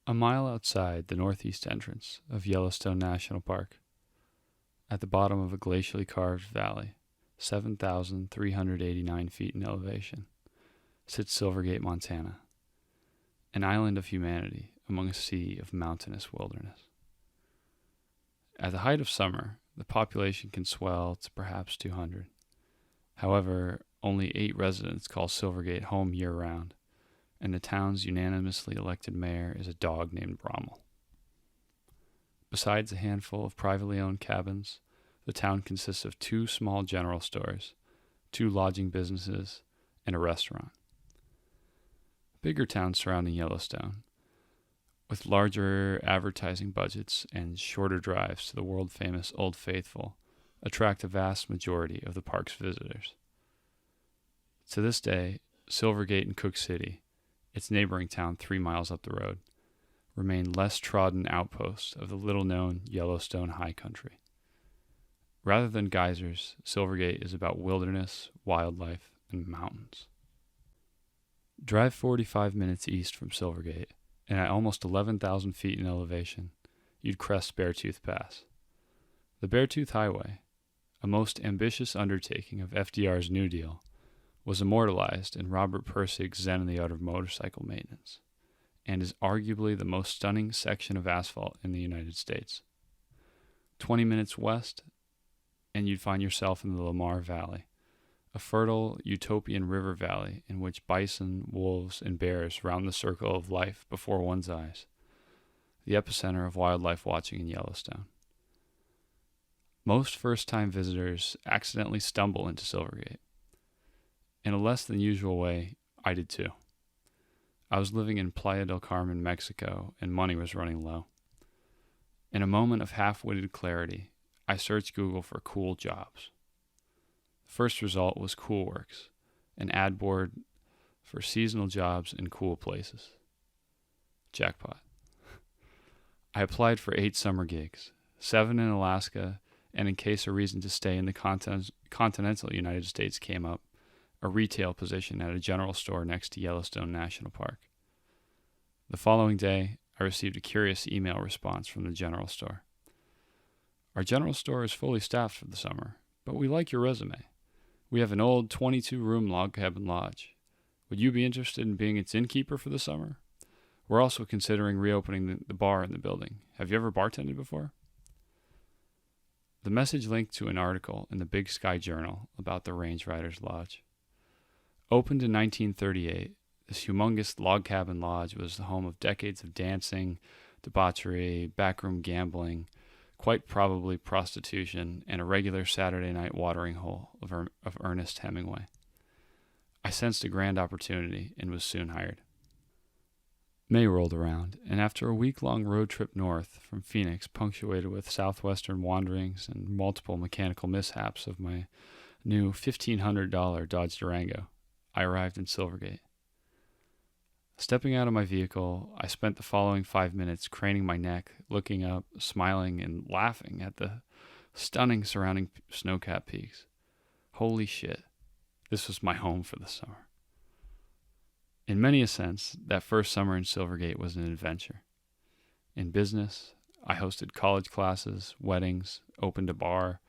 A mile outside the northeast entrance of Yellowstone National Park, at the bottom of a glacially carved valley, 7,389 feet in elevation, sits Silvergate, Montana, an island of humanity among a sea of mountainous wilderness. At the height of summer, the population can swell to perhaps 200. However, only 8 residents call Silvergate home year-round, and the town's unanimously elected mayor is a dog named Rommel. Besides a handful of privately owned cabins, the town consists of 2 small general stores, 2 lodging businesses, and a restaurant. Bigger towns surrounding Yellowstone, with larger advertising budgets and shorter drives to the world-famous Old Faithful, attract a vast majority of the park's visitors. To this day, Silvergate and Cook City, its neighboring town 3 miles up the road, remain less trodden outposts of the little-known Yellowstone high country. Rather than geysers, Silvergate is about wilderness, wildlife, and mountains. Drive 45 minutes east from Silvergate, and at almost 11,000 feet in elevation, you'd crest Beartooth Pass. The Beartooth Highway, a most ambitious undertaking of FDR's New Deal, was immortalized in Robert Pirsig's Zen and the Art of Motorcycle Maintenance, and is arguably the most stunning section of asphalt in the United States. 20 minutes west, and you'd find yourself in the Lamar Valley, a fertile, utopian river valley in which bison, wolves, and bears round the circle of life before one's eyes, the epicenter of wildlife watching in Yellowstone. Most first-time visitors accidentally stumble into Silvergate. In a less than usual way, I did too. I was living in Playa del Carmen, Mexico, and money was running low. In a moment of half-witted clarity, I searched Google for cool jobs. The first result was Coolworks, an ad board for seasonal jobs in cool places. Jackpot. I applied for 8 summer gigs, 7 in Alaska, and in case a reason to stay in the continental United States came up, a retail position at a general store next to Yellowstone National Park. The following day, I received a curious email response from the general store. Our general store is fully staffed for the summer, but we like your resume. We have an old 22-room log cabin lodge. Would you be interested in being its innkeeper for the summer? We're also considering reopening the bar in the building. Have you ever bartended before? The message linked to an article in the Big Sky Journal about the Range Riders Lodge. Opened in 1938, this humongous log cabin lodge was the home of decades of dancing, debauchery, backroom gambling, quite probably prostitution, and a regular Saturday night watering hole of Ernest Hemingway. I sensed a grand opportunity and was soon hired. May rolled around, and after a week-long road trip north from Phoenix, punctuated with southwestern wanderings and multiple mechanical mishaps of my new $1,500 Dodge Durango, I arrived in Silvergate. Stepping out of my vehicle, I spent the following 5 minutes craning my neck, looking up, smiling, and laughing at the stunning surrounding snow-capped peaks. Holy shit, this was my home for the summer. In many a sense, that first summer in Silvergate was an adventure. In business, I hosted college classes, weddings, opened a bar,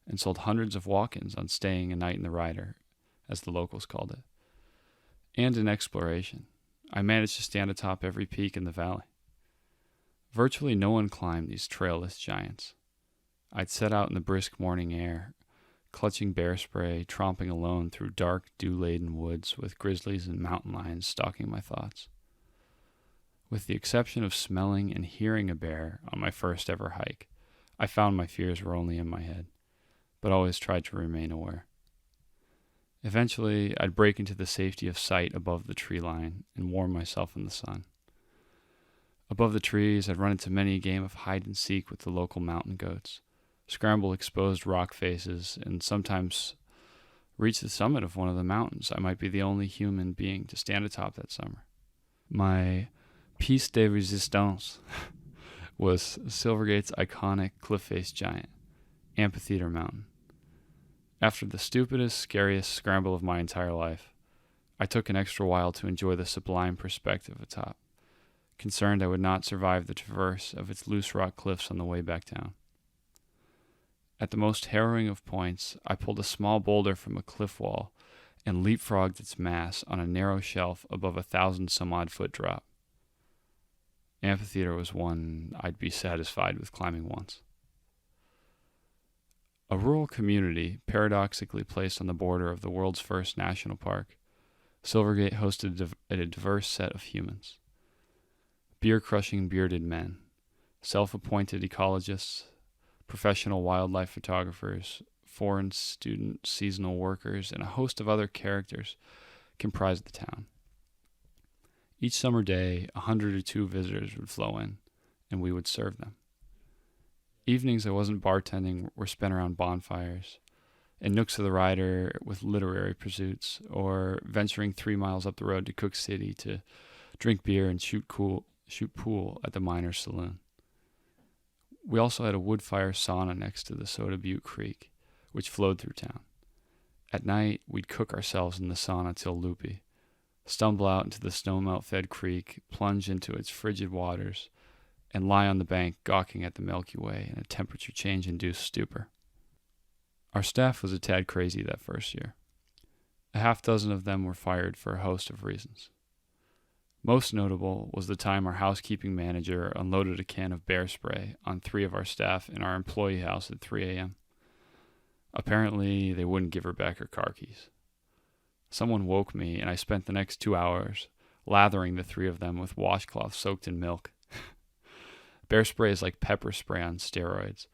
and sold hundreds of walk-ins on staying a night in the Rider, as the locals called it. And in exploration, I managed to stand atop every peak in the valley. Virtually no one climbed these trailless giants. I'd set out in the brisk morning air, clutching bear spray, tromping alone through dark, dew-laden woods with grizzlies and mountain lions stalking my thoughts. With the exception of smelling and hearing a bear on my first ever hike, I found my fears were only in my head, but always tried to remain aware. Eventually, I'd break into the safety of sight above the tree line and warm myself in the sun. Above the trees, I'd run into many a game of hide-and-seek with the local mountain goats, scramble exposed rock faces, and sometimes reach the summit of one of the mountains. I might be the only human being to stand atop that summer. My piece de resistance was Silvergate's iconic cliff-face giant, Amphitheater Mountain. After the stupidest, scariest scramble of my entire life, I took an extra while to enjoy the sublime perspective atop, concerned I would not survive the traverse of its loose rock cliffs on the way back down. At the most harrowing of points, I pulled a small boulder from a cliff wall and leapfrogged its mass on a narrow shelf above 1,000-some-odd foot drop. Amphitheater was one I'd be satisfied with climbing once. A rural community paradoxically placed on the border of the world's first national park, Silvergate hosted a diverse set of humans. Beer-crushing bearded men, self-appointed ecologists, professional wildlife photographers, foreign student seasonal workers, and a host of other characters comprised the town. Each summer day, 100 or 2 visitors would flow in, and we would serve them. Evenings I wasn't bartending were spent around bonfires, in nooks of the Ryder with literary pursuits, or venturing 3 miles up the road to Cook City to drink beer and shoot pool at the Miners' Saloon. We also had a wood fire sauna next to the Soda Butte Creek, which flowed through town. At night, we'd cook ourselves in the sauna till loopy, stumble out into the snowmelt-fed creek, plunge into its frigid waters, and lie on the bank gawking at the Milky Way in a temperature change-induced stupor. Our staff was a tad crazy that first year. A half dozen of them were fired for a host of reasons. Most notable was the time our housekeeping manager unloaded a can of bear spray on 3 of our staff in our employee house at 3 a.m. Apparently, they wouldn't give her back her car keys. Someone woke me, and I spent the next 2 hours lathering the 3 of them with washcloth soaked in milk. Bear spray is like pepper spray on steroids,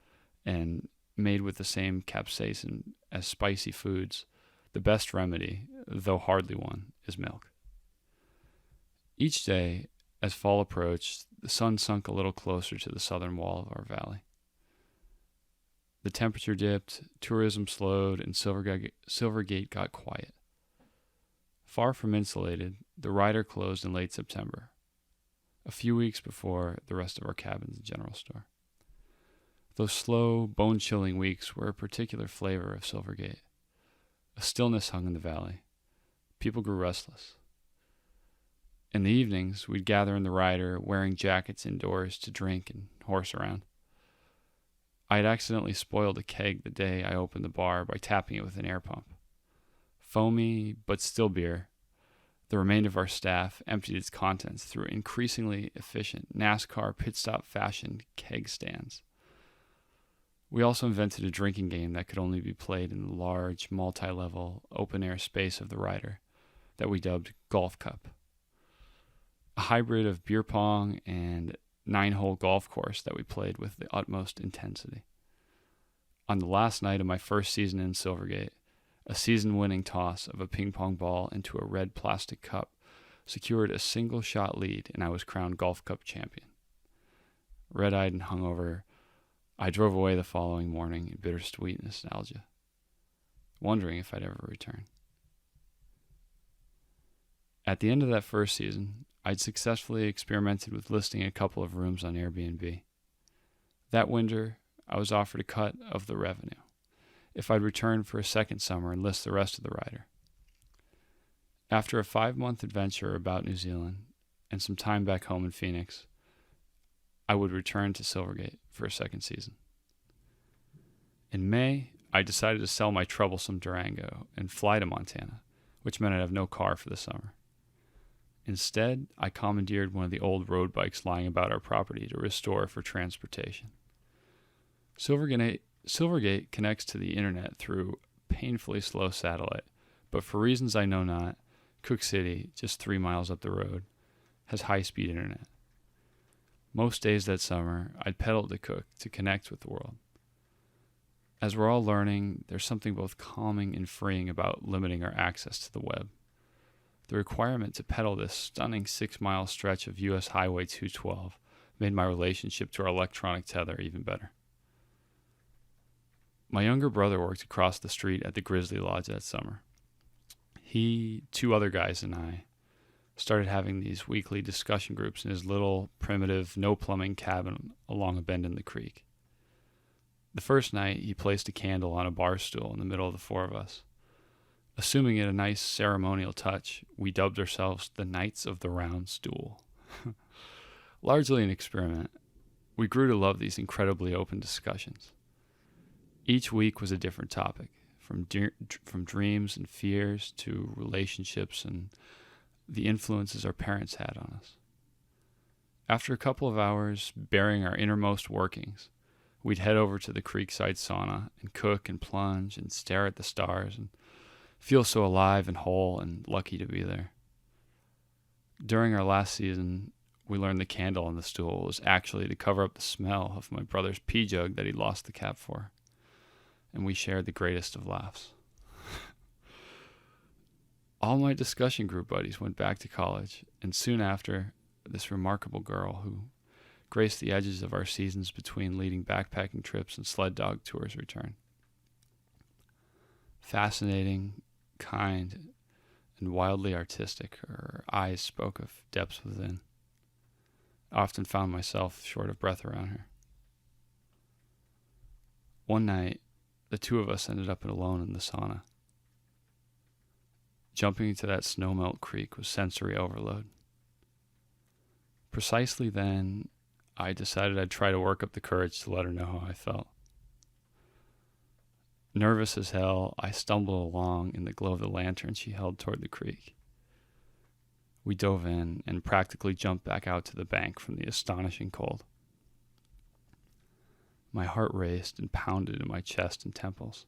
and made with the same capsaicin as spicy foods. The best remedy, though hardly one, is milk. Each day, as fall approached, the sun sunk a little closer to the southern wall of our valley. The temperature dipped, tourism slowed, and Silvergate got quiet. Far from insulated, the Ryder closed in late September, a few weeks before the rest of our cabins and general store. Those slow, bone-chilling weeks were a particular flavor of Silvergate. A stillness hung in the valley. People grew restless. In the evenings, we'd gather in the Ryder, wearing jackets indoors to drink and horse around. I had accidentally spoiled a keg the day I opened the bar by tapping it with an air pump. Foamy, but still beer, the remainder of our staff emptied its contents through increasingly efficient NASCAR pit stop fashion keg stands. We also invented a drinking game that could only be played in the large, multi-level, open-air space of the Ryder that we dubbed Golf Cup. A hybrid of beer pong and 9-hole golf course that we played with the utmost intensity. On the last night of my first season in Silvergate, a season-winning toss of a ping-pong ball into a red plastic cup secured a single-shot lead, and I was crowned Golf Cup champion. Red-eyed and hungover, I drove away the following morning in bittersweet nostalgia, wondering if I'd ever return. At the end of that first season, I'd successfully experimented with listing a couple of rooms on Airbnb. That winter, I was offered a cut of the revenue if I'd return for a second summer and list the rest of the Ryder. After a 5-month adventure about New Zealand and some time back home in Phoenix, I would return to Silvergate for a second season. In May, I decided to sell my troublesome Durango and fly to Montana, which meant I'd have no car for the summer. Instead, I commandeered one of the old road bikes lying about our property to restore for transportation. Silvergate connects to the internet through painfully slow satellite, but for reasons I know not, Cook City, just 3 miles up the road, has high-speed internet. Most days that summer, I'd pedal to Cook to connect with the world. As we're all learning, there's something both calming and freeing about limiting our access to the web. The requirement to pedal this stunning 6-mile stretch of U.S. Highway 212 made my relationship to our electronic tether even better. My younger brother worked across the street at the Grizzly Lodge that summer. He, 2 other guys, and I started having these weekly discussion groups in his little, primitive, no-plumbing cabin along a bend in the creek. The first night, he placed a candle on a bar stool in the middle of the 4 of us. Assuming it a nice ceremonial touch, we dubbed ourselves the Knights of the Round Stool. Largely an experiment, we grew to love these incredibly open discussions. Each week was a different topic, from dreams and fears to relationships and the influences our parents had on us. After a couple of hours bearing our innermost workings, we'd head over to the creekside sauna and cook and plunge and stare at the stars and feel so alive and whole and lucky to be there. During our last season, we learned the candle on the stool was actually to cover up the smell of my brother's pee jug that he lost the cap for, and we shared the greatest of laughs. All my discussion group buddies went back to college, and soon after, this remarkable girl who graced the edges of our seasons between leading backpacking trips and sled dog tours returned. Fascinating, kind, and wildly artistic, her eyes spoke of depths within. I often found myself short of breath around her. One night, the two of us ended up alone in the sauna. Jumping into that snowmelt creek was sensory overload. Precisely then, I decided I'd try to work up the courage to let her know how I felt. Nervous as hell, I stumbled along in the glow of the lantern she held toward the creek. We dove in and practically jumped back out to the bank from the astonishing cold. My heart raced and pounded in my chest and temples.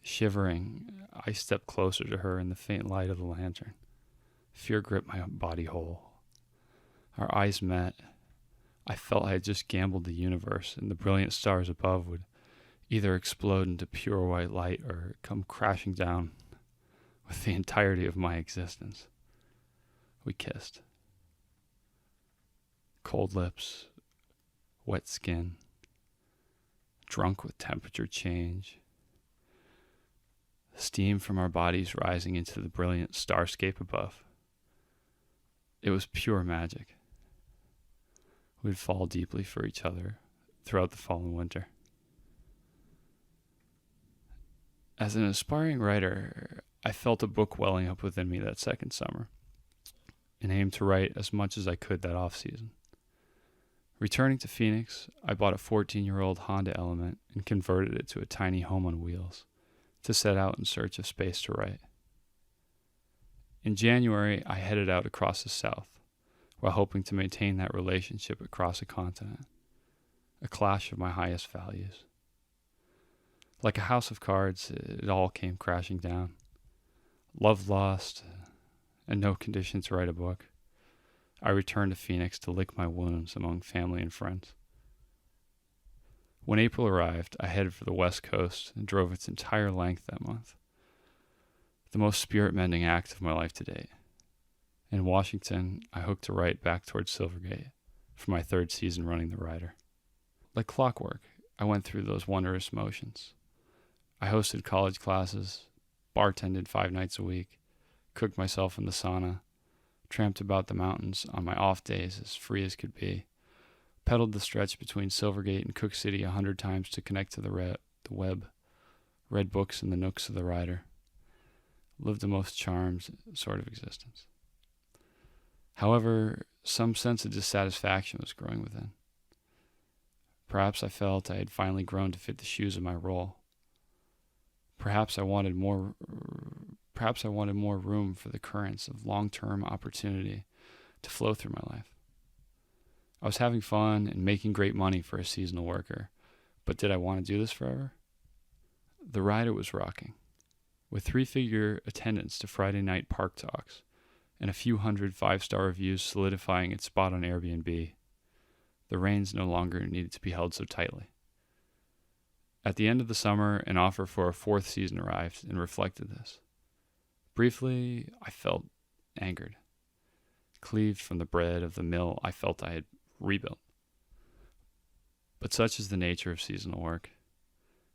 Shivering, I stepped closer to her in the faint light of the lantern. Fear gripped my body whole. Our eyes met. I felt I had just gambled the universe, and the brilliant stars above would either explode into pure white light or come crashing down with the entirety of my existence. We kissed. Cold lips, wet skin, drunk with temperature change, steam from our bodies rising into the brilliant starscape above. It was pure magic. We'd fall deeply for each other throughout the fall and winter. As an aspiring writer, I felt a book welling up within me that second summer and aimed to write as much as I could that off-season. Returning to Phoenix, I bought a 14-year-old Honda Element and converted it to a tiny home on wheels to set out in search of space to write. In January, I headed out across the South while hoping to maintain that relationship across a continent, a clash of my highest values. Like a house of cards, it all came crashing down. Love lost, and no condition to write a book. I returned to Phoenix to lick my wounds among family and friends. When April arrived, I headed for the West Coast and drove its entire length that month. The most spirit-mending act of my life to date. In Washington, I hooked a right back towards Silvergate for my third season running the Rider. Like clockwork, I went through those wondrous motions. I hosted college classes, bartended 5 nights a week, cooked myself in the sauna, tramped about the mountains on my off days as free as could be, pedaled the stretch between Silvergate and Cook City 100 times to connect to the web, read books in the nooks of the Rider, lived the most charmed sort of existence. However, some sense of dissatisfaction was growing within. Perhaps I felt I had finally grown to fit the shoes of my role. Perhaps I wanted more room for the currents of long-term opportunity to flow through my life. I was having fun and making great money for a seasonal worker, but did I want to do this forever? The Rider was rocking, with 3-figure attendance to Friday night park talks and a few hundred 5-star reviews solidifying its spot on Airbnb. The reins no longer needed to be held so tightly. At the end of the summer, an offer for a 4th season arrived and reflected this. Briefly, I felt angered. Cleaved from the bread of the mill I felt I had rebuilt. But such is the nature of seasonal work.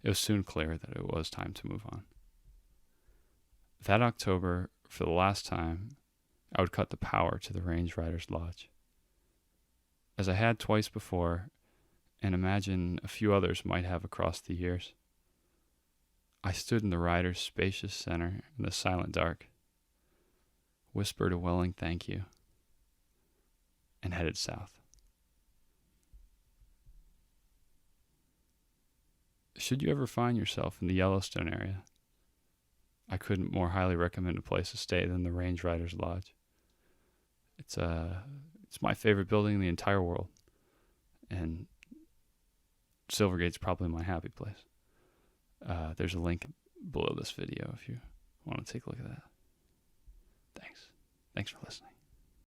It was soon clear that it was time to move on. That October, for the last time, I would cut the power to the Range Riders Lodge. As I had twice before, and imagine a few others might have across the years, I stood in the Rider's spacious center in the silent dark, whispered a welling thank you, and headed south. Should you ever find yourself in the Yellowstone area, I couldn't more highly recommend a place to stay than the Range Riders Lodge. It's my favorite building in the entire world, and Silvergate's probably my happy place. There's a link below this video if you want to take a look at that. Thanks for listening.